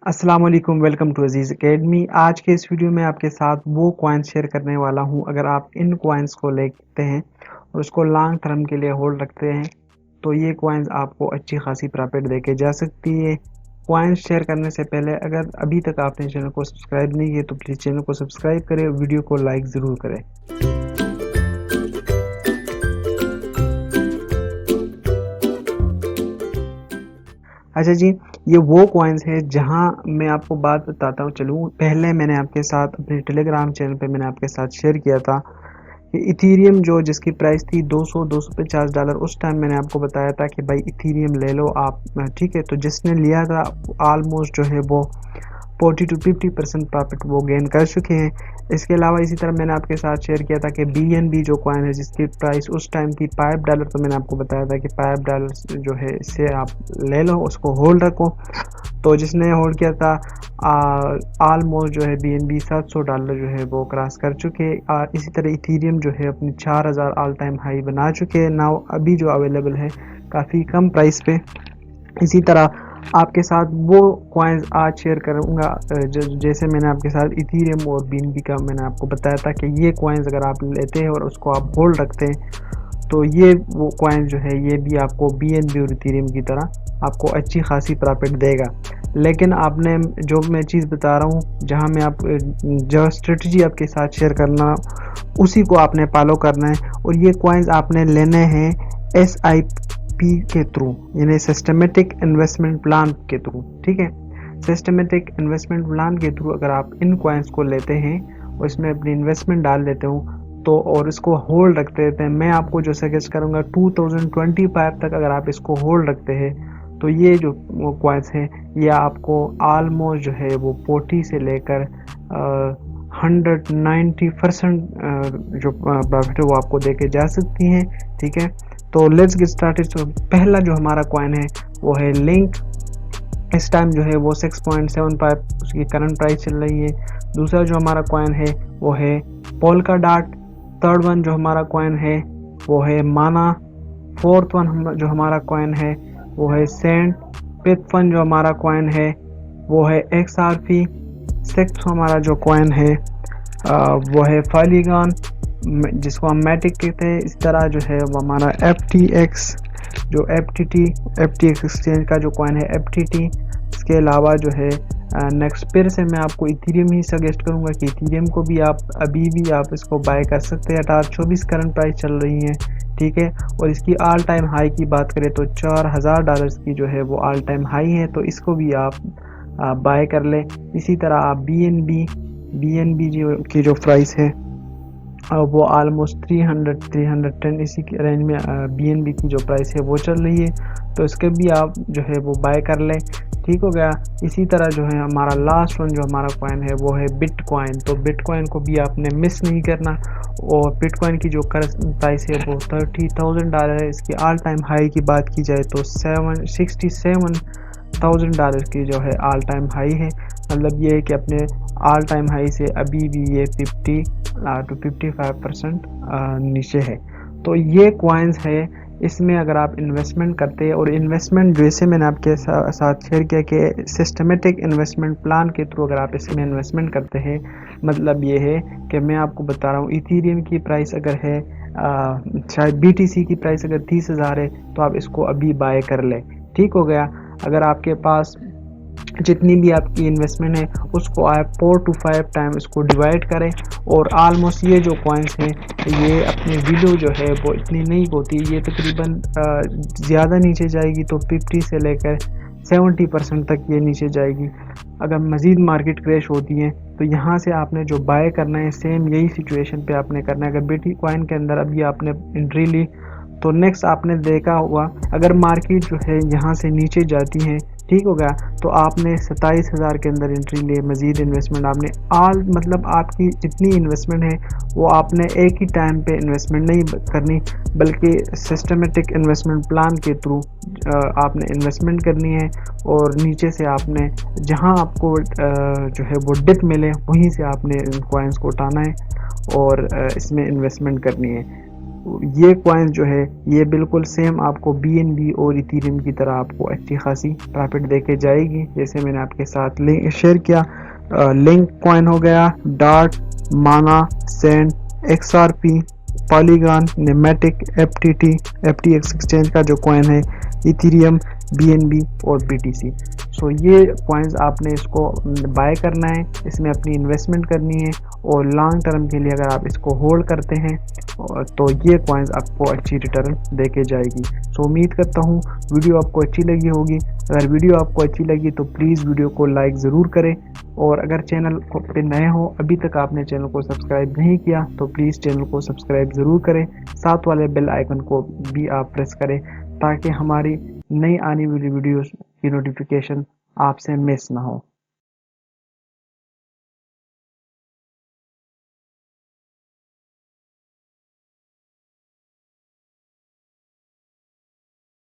अस्सलाम वालेकुम, welcome to Aziz academy. आज के इस वीडियो में आपके साथ वो कॉइन्स शेयर करने वाला हूँ। अगर आप इन कॉइन्स को लेते हैं और उसको लॉन्ग टर्म के लिए होल्ड रखते हैं तो ये कॉइन्स आपको अच्छी खासी प्रॉफिट देके जा सकती है। कॉइन्स शेयर करने से पहले अगर अभी तक आपने चैनल को सब्सक्राइब नहीं किया तो प्लीज़ चैनल को सब्सक्राइब करें, वीडियो को लाइक ज़रूर करें। अच्छा जी, ये वो कॉइन्स है जहाँ मैं आपको बात बताता हूँ। चलूँ पहले मैंने आपके साथ अपने टेलीग्राम चैनल पे मैंने आपके साथ शेयर किया था कि इथीरियम जो जिसकी प्राइस थी 200-250 डॉलर। उस टाइम मैंने आपको बताया था कि भाई इथीरियम ले लो आप, ठीक है। तो जिसने लिया था ऑलमोस्ट जो है वो 40 टू 50% प्रॉफिट वो गेन कर चुके हैं। इसके अलावा इसी तरह मैंने आपके साथ शेयर किया था कि BNB जो कॉइन है जिसकी प्राइस उस टाइम थी $5, तो मैंने आपको बताया था कि $5 जो है इससे आप ले लो, उसको होल्ड रखो। तो जिसने होल्ड किया था ऑलमोस्ट जो है BNB $700 जो है वो क्रॉस कर चुके। इसी तरह इथीरियम जो है अपनी 4000 ऑल टाइम हाई बना चुके हैं नाउ, अभी जो अवेलेबल है काफ़ी कम प्राइस पे। इसी तरह आपके साथ वो कॉइन्स आज शेयर करूँगा जैसे मैंने आपके साथ इथीरियम और BNB का मैंने आपको बताया था कि ये कॉइन्स अगर आप लेते हैं और उसको आप होल्ड रखते हैं तो ये वो कॉइन जो है ये भी आपको BNB और इथीरियम की तरह आपको अच्छी खासी प्रॉफिट देगा। लेकिन आपने जो मैं चीज़ बता रहा हूँ, जहाँ मैं आप जो स्ट्रेटजी आपके साथ शेयर करना उसी को आपने फॉलो करना है। और ये कॉइन्स आपने लेने हैं SIP के थ्रू, यानी सिस्टमेटिक इन्वेस्टमेंट प्लान के थ्रू, ठीक है। सिस्टमेटिक इन्वेस्टमेंट प्लान के थ्रू अगर आप इन कॉइन्स को लेते हैं और इसमें अपनी इन्वेस्टमेंट डाल देते हो तो और इसको होल्ड रखते रहते हैं, मैं आपको जो सजेस्ट करूँगा 2025 तक अगर आप इसको होल्ड रखते हैं तो ये जो कॉइन्स हैं ये आपको ऑलमोस्ट जो है वो 40 से लेकर 190% जो प्रॉफिट है वो आपको देके जा सकती हैं, ठीक है। तो लेट्स गेट स्टार्टेड। तो पहला जो हमारा कॉइन है वो है लिंक। इस टाइम जो है वो 6.75 उसकी करंट प्राइस चल रही है। दूसरा जो हमारा कॉइन है वो है पोल्का डॉट। थर्ड वन जो हमारा कॉइन है वो है माना। फोर्थ वन जो हमारा कॉइन है वो है सेंट। फिफ्थ वन जो हमारा कॉइन है वो है XRP। सिक्स्थ हमारा जो कॉइन है वो है पॉलीगॉन, जिसको हम मैटिक कहते हैं। इस तरह जो है वो हमारा FTX जो FTX एक्सचेंज का जो कॉइन है FTT। इसके अलावा जो है नेक्स्ट फिर से मैं आपको इथीरियम ही सजेस्ट करूंगा कि इथीरियम को भी आप अभी भी आप इसको बाय कर सकते हैं। 1824 करंट प्राइस चल रही है, ठीक है। और इसकी ऑल टाइम हाई की बात करें तो $4000 की जो है वो ऑल टाइम हाई है, तो इसको भी आप बाय कर लें। इसी तरह आप BNB की जो प्राइस है वो ऑलमोस्ट 310 इसी के रेंज में BNB की जो प्राइस है वो चल रही है, तो इसके भी आप जो है वो बाय कर लें, ठीक हो गया। इसी तरह जो है हमारा लास्ट वन जो हमारा कॉइन है वो है बिटकॉइन। तो बिटकॉइन को भी आपने मिस नहीं करना। और बिटकॉइन की जो करंट प्राइस है वो $30,000 है। इसकी ऑल टाइम हाई की बात की जाए तो $67,000 की जो है ऑल टाइम हाई है। मतलब ये है कि अपने ऑल टाइम हाई से अभी भी ये 50 to 55% नीचे है। तो ये कॉइन्स है, इसमें अगर आप इन्वेस्टमेंट करते हैं और इन्वेस्टमेंट जैसे मैंने आपके साथ शेयर किया कि सिस्टमेटिक इन्वेस्टमेंट प्लान के थ्रू अगर आप इसमें इन्वेस्टमेंट करते हैं, मतलब ये है कि मैं आपको बता रहा हूँ इथीरियम की प्राइस अगर है शायद BTC की प्राइस अगर 30,000 है तो आप इसको अभी बाय कर लें, ठीक हो गया। अगर आपके पास जितनी भी आपकी इन्वेस्टमेंट है उसको आप 4 to 5 टाइम इसको डिवाइड करें। और ऑलमोस्ट ये जो कॉइन्स हैं ये अपनी वैल्यू जो है वो इतनी नहीं होती, ये तकरीबन ज़्यादा नीचे जाएगी तो 50 से लेकर 70% तक ये नीचे जाएगी। अगर मज़ीद मार्केट क्रैश होती है तो यहाँ से आपने जो बाय करना है सेम यही सिचुएशन पे आपने करना है। अगर बिटकॉइन के अंदर अभी आपने एंट्री ली तो नेक्स्ट आपने देखा होगा अगर मार्केट जो है यहाँ से नीचे जाती है, ठीक हो गया, तो आपने 27,000 के अंदर एंट्री ले, मज़ीद इन्वेस्टमेंट आपने मतलब आपकी जितनी इन्वेस्टमेंट है वो आपने एक ही टाइम पे इन्वेस्टमेंट नहीं करनी बल्कि सिस्टमेटिक इन्वेस्टमेंट प्लान के थ्रू आपने इन्वेस्टमेंट करनी है। और नीचे से आपने जहां आपको जो है वो डिप मिले वहीं से आपने इन कॉइन्स को उठाना है और इसमें इन्वेस्टमेंट करनी है। ये कॉइन्स जो है ये बिल्कुल सेम आपको BNB और इथेरियम की तरह आपको अच्छी खासी प्रॉफिट देके जाएगी। जैसे मैंने आपके साथ लिंक शेयर किया, लिंक कॉइन हो गया, Dart, Mana, Sand, XRP, Polygon, नेमेटिक, FTX एक्सचेंज का जो कॉइन है, इथेरियम, BNB और BTC। सो ये कॉइन्स आपने इसको बाय करना है, इसमें अपनी इन्वेस्टमेंट करनी है और लॉन्ग टर्म के लिए अगर आप इसको होल्ड करते हैं तो ये कॉइन्स आपको अच्छी रिटर्न देके जाएगी। सो उम्मीद करता हूँ वीडियो आपको अच्छी लगी होगी। अगर वीडियो आपको अच्छी लगी तो प्लीज़ वीडियो को लाइक ज़रूर करें, और अगर चैनल पे नए हो, अभी तक आपने चैनल को सब्सक्राइब नहीं किया तो प्लीज़ चैनल को सब्सक्राइब ज़रूर करें, साथ वाले बेल आइकन को भी आप प्रेस करें ताकि हमारी नई आने वाली वीडियोस की नोटिफिकेशन आपसे मिस ना हो।